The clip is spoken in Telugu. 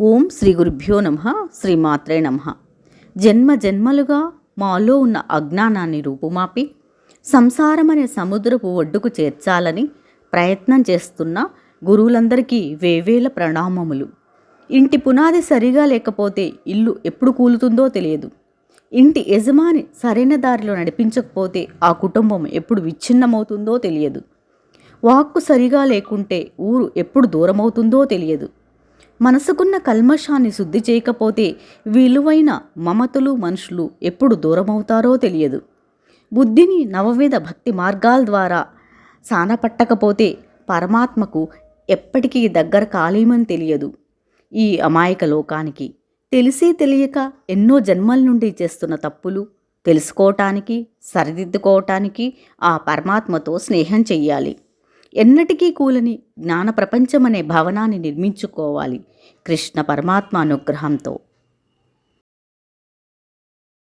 ఓం శ్రీ గురుభ్యో నమః. శ్రీమాత్రే నమః. జన్మ జన్మలుగా మాలో ఉన్న అజ్ఞానాన్ని రూపుమాపి సంసారమనే సముద్రపు ఒడ్డుకు చేర్చాలని ప్రయత్నం చేస్తున్న గురువులందరికీ వేవేల ప్రణామములు. ఇంటి పునాది సరిగా లేకపోతే ఇల్లు ఎప్పుడు కూలుతుందో తెలియదు. ఇంటి యజమాని సరైన దారిలో నడిపించకపోతే ఆ కుటుంబం ఎప్పుడు విచ్ఛిన్నమవుతుందో తెలియదు. వాక్కు సరిగా లేకుంటే ఊరు ఎప్పుడు దూరమవుతుందో తెలియదు. మనసుకున్న కల్మషాన్ని శుద్ధి చేయకపోతే విలువైన మమతలు మనుషులు ఎప్పుడు దూరమవుతారో తెలియదు. బుద్ధిని నవవిధ భక్తి మార్గాల ద్వారా సానపట్టకపోతే పరమాత్మకు ఎప్పటికీ దగ్గర కాలేమని తెలియదు. ఈ అమాయక లోకానికి తెలిసి తెలియక ఎన్నో జన్మల నుండి చేస్తున్న తప్పులు తెలుసుకోవటానికి సరిదిద్దుకోవటానికి ఆ పరమాత్మతో స్నేహం చెయ్యాలి. ఎన్నటికీ కూలని జ్ఞాన ప్రపంచమనే భవనాన్ని నిర్మించుకోవాలి కృష్ణ పరమాత్మ అనుగ్రహంతో.